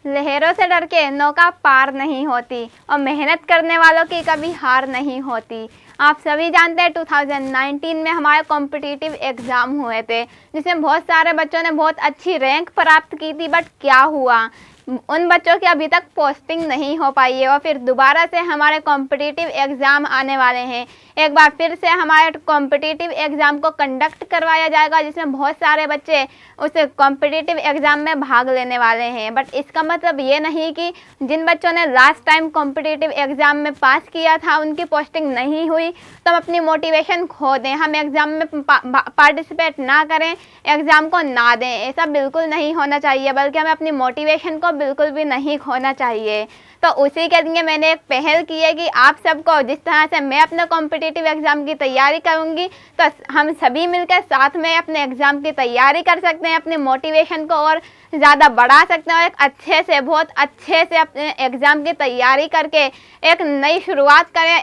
लहरों से डर के नौका पार नहीं होती और मेहनत करने वालों की कभी हार नहीं होती। आप सभी जानते हैं 2019 में हमारे कॉम्पिटिटिव एग्ज़ाम हुए थे, जिसमें बहुत सारे बच्चों ने बहुत अच्छी रैंक प्राप्त की थी। बट क्या हुआ, उन बच्चों की अभी तक पोस्टिंग नहीं हो पाई है और फिर दोबारा से हमारे कॉम्पिटिटिव एग्ज़ाम आने वाले हैं। एक बार फिर से हमारे कॉम्पिटिटिव एग्ज़ाम को कंडक्ट करवाया जाएगा, जिसमें बहुत सारे बच्चे उस कॉम्पिटिटिव एग्ज़ाम में भाग लेने वाले हैं। बट इसका मतलब ये नहीं कि जिन बच्चों ने लास्ट टाइम कॉम्पिटिटिव एग्ज़ाम में पास किया था उनकी पोस्टिंग नहीं हुई तो हम अपनी मोटिवेशन खो दें, हम एग्ज़ाम में पार्टिसिपेट ना करें, एग्ज़ाम को ना दें। ऐसा बिल्कुल नहीं होना चाहिए, बल्कि हमें अपनी मोटिवेशन को बिल्कुल भी नहीं खोना चाहिए। तो उसी के लिए मैंने एक पहल की है कि आप सबको, जिस तरह से मैं अपने कॉम्पिटिटिव एग्ज़ाम की तैयारी करूंगी, तो हम सभी मिलकर साथ में अपने एग्ज़ाम की तैयारी कर सकते हैं, अपने मोटिवेशन को और ज़्यादा बढ़ा सकते हैं और एक अच्छे से, बहुत अच्छे से अपने एग्ज़ाम की तैयारी करके एक नई शुरुआत करें।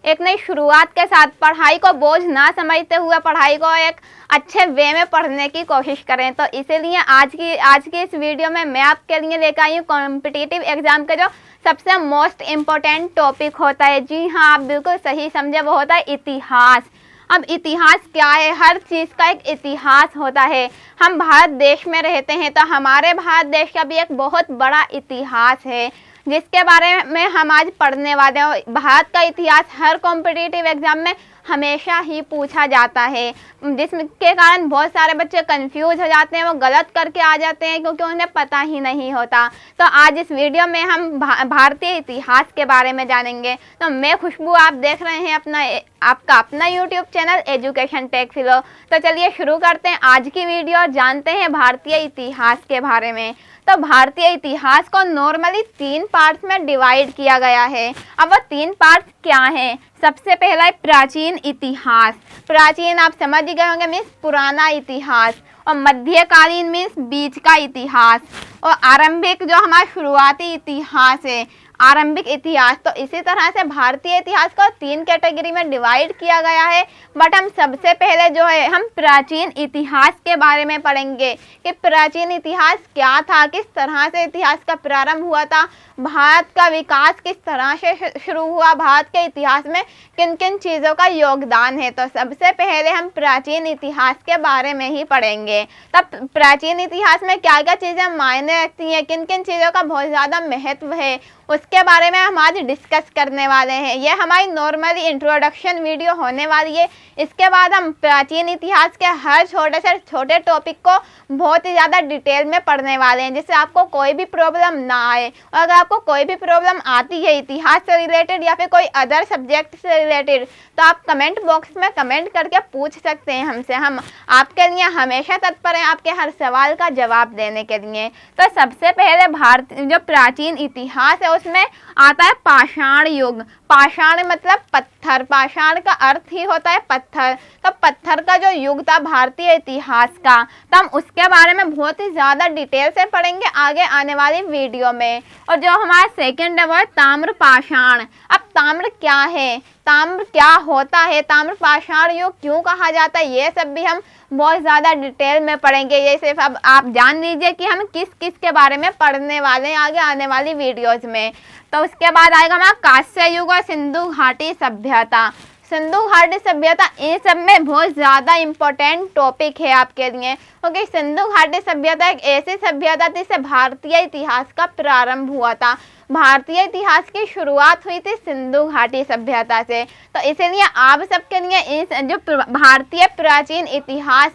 एक नई शुरुआत के साथ पढ़ाई को बोझ ना समझते हुए पढ़ाई को एक अच्छे वे में पढ़ने की कोशिश करें। तो इसीलिए आज की इस वीडियो में मैं आपके लिए लेकर आई हूँ कॉम्पिटिटिव एग्ज़ाम का जो सबसे मोस्ट इम्पोर्टेंट टॉपिक होता है। जी हाँ, आप बिल्कुल सही समझे, वो होता है इतिहास। अब इतिहास क्या है? हर चीज़ का एक इतिहास होता है। हम भारत देश में रहते हैं तो हमारे भारत देश का भी एक बहुत बड़ा इतिहास है, जिसके बारे में हम आज पढ़ने वाले हैं। भारत का इतिहास हर कॉम्पिटिटिव एग्ज़ाम में हमेशा ही पूछा जाता है, जिसके कारण बहुत सारे बच्चे कंफ्यूज हो जाते हैं, वो गलत करके आ जाते हैं क्योंकि उन्हें पता ही नहीं होता। तो आज इस वीडियो में हम भारतीय इतिहास के बारे में जानेंगे। तो मैं खुशबू, आप देख रहे हैं आपका अपना यूट्यूब चैनल एजुकेशन टेक फिलो। तो चलिए शुरू करते हैं आज की वीडियो और जानते हैं भारतीय इतिहास के बारे में। तो भारतीय इतिहास को नॉर्मली 3 पार्ट्स में डिवाइड किया गया है। अब वो 3 पार्ट्स क्या हैं? सबसे पहला है प्राचीन इतिहास। प्राचीन आप समझ गए होंगे मीन्स पुराना इतिहास, और मध्यकालीन मीन्स बीच का इतिहास, और आरंभिक जो हमारा शुरुआती इतिहास है, आरंभिक इतिहास। तो इसी तरह से भारतीय इतिहास को 3 कैटेगरी में डिवाइड किया गया है। बट हम सबसे पहले जो है हम प्राचीन इतिहास के बारे में पढ़ेंगे कि प्राचीन इतिहास क्या था, किस तरह से इतिहास का प्रारंभ हुआ था, भारत का विकास किस तरह से शुरू हुआ, भारत के इतिहास में किन किन चीज़ों का योगदान है। तो सबसे पहले हम प्राचीन इतिहास के बारे में ही पढ़ेंगे। तब प्राचीन इतिहास में क्या क्या चीज़ें मायने रखती हैं, किन किन चीज़ों का बहुत ज़्यादा महत्व है, उसके बारे में हम आज डिस्कस करने वाले हैं। ये हमारी नॉर्मली इंट्रोडक्शन वीडियो होने वाली है। इसके बाद हम प्राचीन इतिहास के हर छोटे से छोटे टॉपिक को बहुत ही ज़्यादा डिटेल में पढ़ने वाले हैं, जिससे आपको कोई भी प्रॉब्लम ना आए। और अगर आपको कोई भी प्रॉब्लम आती है इतिहास से रिलेटेड या फिर कोई अदर सब्जेक्ट से रिलेटेड, तो आप कमेंट बॉक्स में कमेंट करके पूछ सकते हैं हमसे। हम आपके लिए हमेशा तत्पर हैं आपके हर सवाल का जवाब देने के लिए। तो सबसे पहले भारत जो प्राचीन इतिहास है उसमें आता है पाषाण युग। पाषाण मतलब पत्थर, पाषाण का अर्थ ही होता है पत्थर। तो पत्थर का जो युग था भारतीय इतिहास का, तो हम उसके बारे में बहुत ही ज़्यादा डिटेल से पढ़ेंगे आगे आने वाली वीडियो में। और जो हमारा सेकंड है वो है ताम्र पाषाण। अब ताम्र क्या है, ताम्र क्या होता है, ताम्र पाषाण युग क्यों कहा जाता है, ये सब भी हम बहुत ज़्यादा डिटेल में पढ़ेंगे। ये सिर्फ अब आप जान लीजिए कि हम किस किस के बारे में पढ़ने वाले हैं आगे आने वाली वीडियोज़ में। तो उसके बाद आएगा हमारा कांस्य युग और सिंधु घाटी सभ्यता। सिंधु घाटी सभ्यता, इन सब में बहुत ज़्यादा इम्पोर्टेंट टॉपिक है आपके लिए, क्योंकि सिंधु घाटी सभ्यता एक ऐसी सभ्यता थी जिससे भारतीय इतिहास का प्रारंभ हुआ था। भारतीय इतिहास की शुरुआत हुई थी सिंधु घाटी सभ्यता से। तो इसीलिए आप सबके लिए इस जो भारतीय प्राचीन इतिहास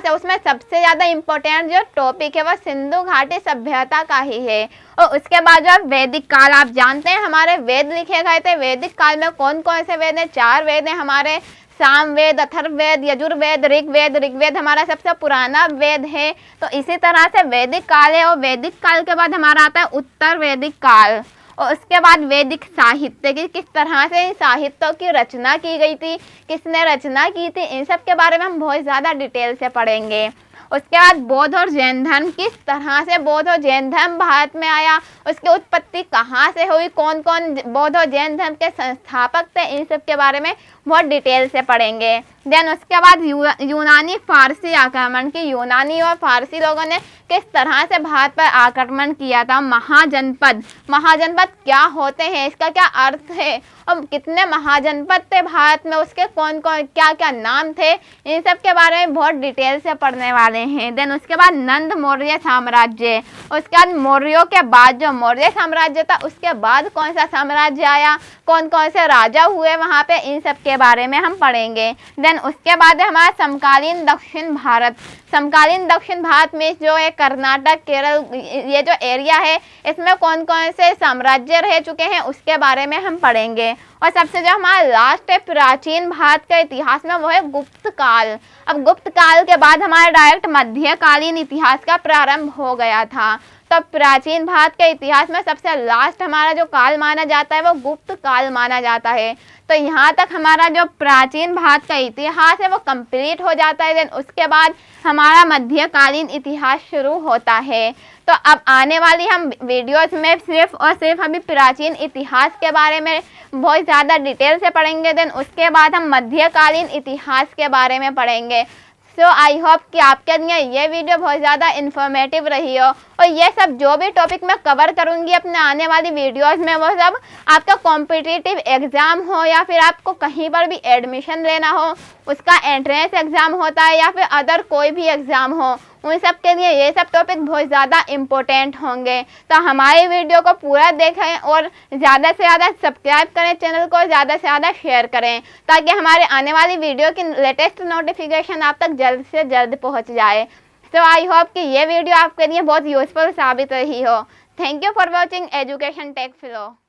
है उसमें सबसे ज़्यादा इम्पोर्टेंट जो टॉपिक है वो सिंधु घाटी सभ्यता का ही है। और उसके बाद जो वैदिक काल, आप जानते हैं हमारे वेद लिखे गए थे। वैदिक काल में कौन कौन से वेद हैं? 4 वेद हैं हमारे, सामवेद, अथर्ववेद, यजुर्वेद, ऋग्वेद। ऋग्वेद हमारा सबसे पुराना वेद है। तो इसी तरह से वैदिक काल है, और वैदिक काल के बाद हमारा आता है उत्तर वैदिक काल। और उसके बाद वैदिक साहित्य की किस तरह से इन साहित्यों की रचना की गई थी, किसने रचना की थी, इन सब के बारे में हम बहुत ज़्यादा डिटेल से पढ़ेंगे। उसके बाद बौद्ध और जैन धर्म, किस तरह से बौद्ध और जैन धर्म भारत में आया, उसकी उत्पत्ति कहाँ से हुई, कौन कौन बौद्ध और जैन धर्म के संस्थापक थे, इन सब के बारे में बहुत डिटेल से पढ़ेंगे। देन उसके बाद यूनानी फारसी आक्रमण की, यूनानी और फारसी लोगों ने किस तरह से भारत पर आक्रमण किया था। महाजनपद, महाजनपद क्या होते हैं, इसका क्या अर्थ है, और कितने महाजनपद थे भारत में, उसके कौन कौन क्या क्या नाम थे, इन सब के बारे में बहुत डिटेल से पढ़ने वाले हैं। देन उसके बाद नंद मौर्य साम्राज्य, उसके बाद मौर्यों के बाद जो मौर्य साम्राज्य था उसके बाद कौन सा साम्राज्य आया, कौन कौन से राजा हुए वहाँ पे, इन सब के बारे में हम पढ़ेंगे। देन उसके बाद है हमारा समकालीन दक्षिण भारत। समकालीन दक्षिण भारत में जो है कर्नाटक, केरल, ये जो एरिया है इसमें कौन कौन से साम्राज्य रह चुके हैं उसके बारे में हम पढ़ेंगे। और सबसे जो हमारा लास्ट है प्राचीन भारत के इतिहास में, वो है गुप्त काल। अब गुप्त काल के बाद हमारा डायरेक्ट मध्यकालीन इतिहास का प्रारंभ हो गया था। तो प्राचीन भारत के इतिहास में सबसे लास्ट हमारा जो काल माना जाता है वो गुप्त काल माना जाता है। तो यहाँ तक हमारा जो प्राचीन भारत का इतिहास है वो कंप्लीट हो जाता है। देन उसके बाद हमारा मध्यकालीन इतिहास शुरू होता है। तो अब आने वाली हम वीडियोस में सिर्फ और सिर्फ अभी प्राचीन इतिहास के बारे में बहुत ज़्यादा डिटेल से पढ़ेंगे। देन उसके बाद हम मध्यकालीन इतिहास के बारे में पढ़ेंगे। सो आई होप कि आपके लिए ये वीडियो बहुत ज़्यादा इन्फॉर्मेटिव रही हो, और ये सब जो भी टॉपिक मैं कवर करूँगी अपने आने वाली वीडियोस में वो सब आपका कॉम्पिटिटिव एग्ज़ाम हो या फिर आपको कहीं पर भी एडमिशन लेना हो, उसका एंट्रेंस एग्ज़ाम होता है या फिर अदर कोई भी एग्ज़ाम हो, उन सब के लिए ये सब टॉपिक बहुत ज़्यादा इम्पोर्टेंट होंगे। तो हमारी वीडियो को पूरा देखें और ज़्यादा से ज़्यादा सब्सक्राइब करें, चैनल को ज़्यादा से ज़्यादा शेयर करें ताकि हमारे आने वाली वीडियो की लेटेस्ट नोटिफिकेशन आप तक जल्द से जल्द पहुंच जाए। तो आई होप कि ये वीडियो आपके लिए बहुत यूज़फुल साबित रही हो। Thank you for watching education tech flow.